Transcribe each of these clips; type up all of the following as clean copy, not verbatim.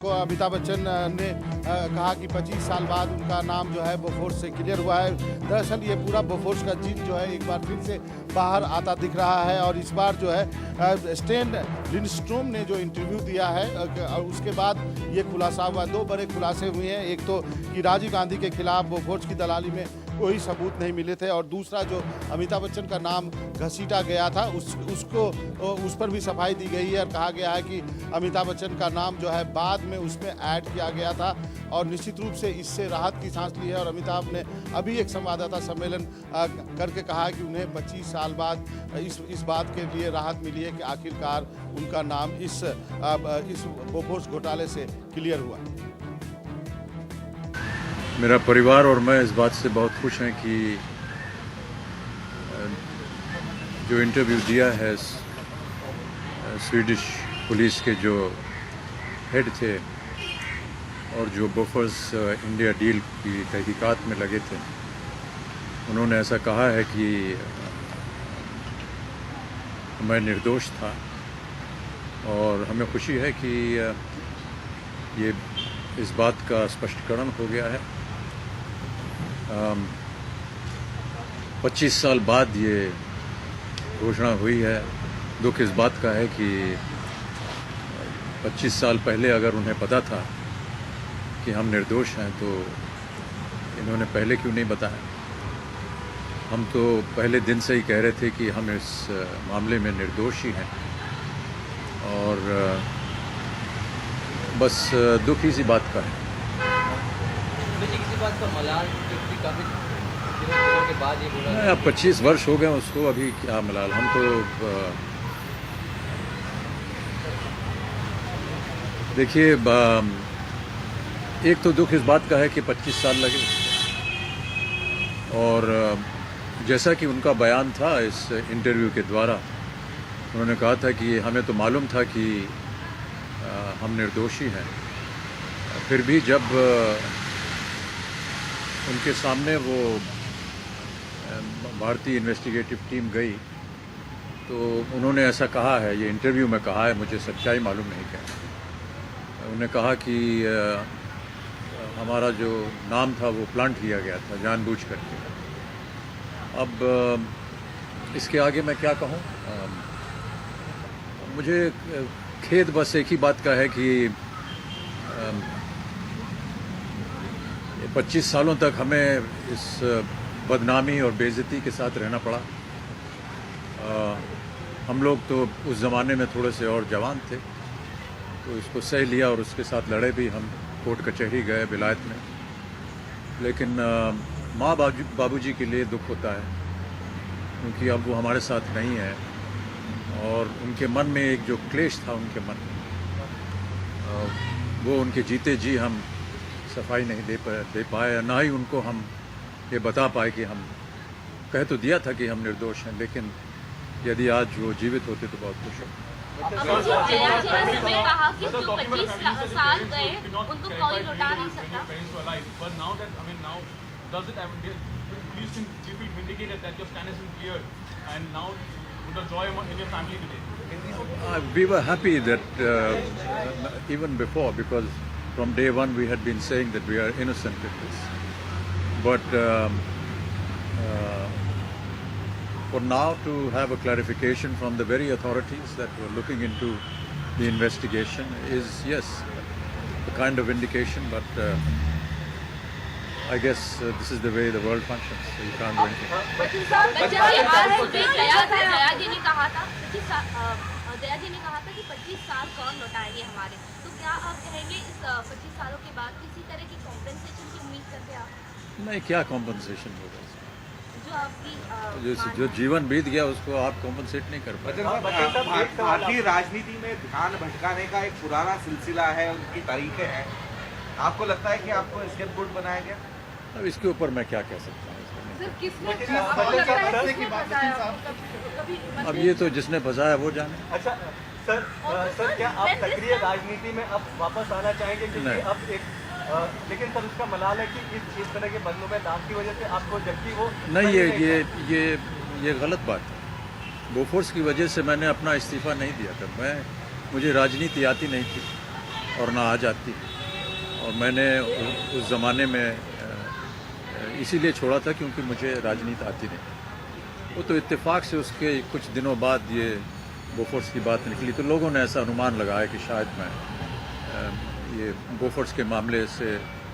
को अमिताभ बच्चन ने कहा कि 25 साल बाद उनका नाम जो है बोफोर्स से क्लियर हुआ है। दरअसल ये पूरा बोफोर्स का जिन जो है एक बार फिर से बाहर आता दिख रहा है और इस बार जो है स्टेन लिंडस्ट्रोम ने जो इंटरव्यू दिया है उसके बाद ये खुलासा हुआ। दो बड़े खुलासे हुए हैं, एक तो कि राजीव गांधी के खिलाफ बोफोर्स की दलाली में कोई सबूत नहीं मिले थे और दूसरा जो अमिताभ बच्चन का नाम घसीटा गया था उस पर भी सफाई दी गई है और कहा गया है कि अमिताभ बच्चन का नाम जो है बाद में उसमें ऐड किया गया था और निश्चित रूप से इससे राहत की सांस ली है। और अमिताभ ने अभी एक संवाददाता सम्मेलन करके कहा है कि उन्हें 25 साल बाद इस बात के लिए राहत मिली है कि आखिरकार उनका नाम इस बोफोर्स घोटाले से क्लियर हुआ। मेरा परिवार और मैं इस बात से बहुत खुश हैं कि जो इंटरव्यू दिया है स्वीडिश पुलिस के जो हेड थे और जो बोफोर्स इंडिया डील की तहकीकात में लगे थे, उन्होंने ऐसा कहा है कि मैं निर्दोष था और हमें खुशी है कि ये इस बात का स्पष्टीकरण हो गया है। 25 साल बाद ये घोषणा हुई है। दुख इस बात का है कि 25 साल पहले अगर उन्हें पता था कि हम निर्दोष हैं तो इन्होंने पहले क्यों नहीं बताया। हम तो पहले दिन से ही कह रहे थे कि हम इस मामले में निर्दोष ही हैं और बस दुख ही सी बात का है। किसी बात का मलाल काफी दिनों के बाद ये बोला। अब 25 वर्ष हो गए उसको, अभी क्या मलाल। हम तो देखिए, एक तो दुख इस बात का है कि 25 साल लगे और जैसा कि उनका बयान था इस इंटरव्यू के द्वारा, उन्होंने कहा था कि हमें तो मालूम था कि हम निर्दोषी हैं, फिर भी जब उनके सामने वो भारतीय इन्वेस्टिगेटिव टीम गई तो उन्होंने ऐसा कहा है, ये इंटरव्यू में कहा है, मुझे सच्चाई मालूम नहीं क्या। उन्होंने कहा कि हमारा जो नाम था वो प्लांट किया गया था जानबूझ करके। अब इसके आगे मैं क्या कहूँ। मुझे खेद बस एक ही बात का है कि 25 सालों तक हमें इस बदनामी और बेइज्जती के साथ रहना पड़ा। हम लोग तो उस ज़माने में थोड़े से और जवान थे तो इसको सह लिया और उसके साथ लड़े भी। हम कोर्ट कचहरी गए विलायत में, लेकिन माँ बाबूजी के लिए दुख होता है क्योंकि अब वो हमारे साथ नहीं है और उनके मन में एक जो क्लेश था उनके मन में, वो उनके जीते जी हम सफाई नहीं दे पाए, ना ही उनको हम ये बता पाए कि हम कह तो दिया था कि हम निर्दोष हैं, लेकिन यदि आज वो जीवित होते तो बहुत खुश होते। कहा कि जो 25 साल गए उनको कोई लौटा नहीं सकता। We were happy that even before, because from day one we had been saying that we are innocent in this. But for now to have a clarification from the very authorities that were looking into the investigation is, yes, a kind of indication, but I guess this is the way the world functions, so you can't do anything. दया जी ने कहा था कि 25 साल कौन लौटाएंगे हमारे, तो क्या आप कहेंगे इस 25 सालों के बाद किसी तरह की कॉम्पेंसेशन की उम्मीद करते हैं आप? नहीं, क्या कॉम्पेंसेशन होगा? जो जो जीवन बीत गया उसको आप कॉम्पेंसेट नहीं कर पाए। भारतीय राजनीति में ध्यान भटकाने का एक पुराना सिलसिला है, उनकी तरीके हैं। आपको लगता है कि आपको स्केप बोर्ड बनाया गया? अब इसके ऊपर मैं क्या कह सकता हूँ। अब ये तो जिसने फंसाया वो जाने। अच्छा सर, क्या आप सक्रिय राजनीति में अब वापस आना चाहेंगे? क्योंकि अब एक लेकिन सर उसका मलाल है कि इस तरह के बदलों में दाग की वजह से आपको, जबकि वो नहीं, ये गलत बात है। बोफोर्स की वजह से मैंने अपना इस्तीफा नहीं दिया था। मुझे राजनीति आती नहीं थी। और ना आ जाती। और मैंने उस ज़माने में इसीलिए छोड़ा था क्योंकि मुझे राजनीति आती नहीं। वो तो इत्तेफाक से उसके कुछ दिनों बाद ये बोफोर्स की बात निकली तो लोगों ने ऐसा अनुमान लगाया कि शायद मैं ये बोफोर्स के मामले से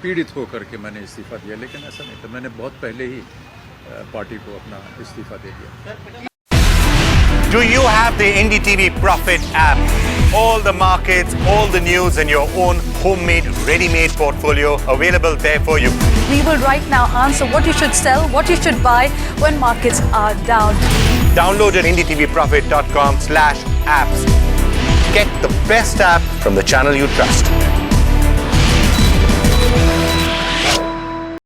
पीड़ित होकर के मैंने इस्तीफ़ा दिया, लेकिन ऐसा नहीं था। मैंने बहुत पहले ही पार्टी को अपना इस्तीफ़ा दे दिया। Do you have the NDTV Profit app? All the markets, all the news in your own homemade, ready-made portfolio available there for you. We will right now answer what you should sell, what you should buy when markets are down. Download at ndtvprofit.com/apps. Get the best app from the channel you trust.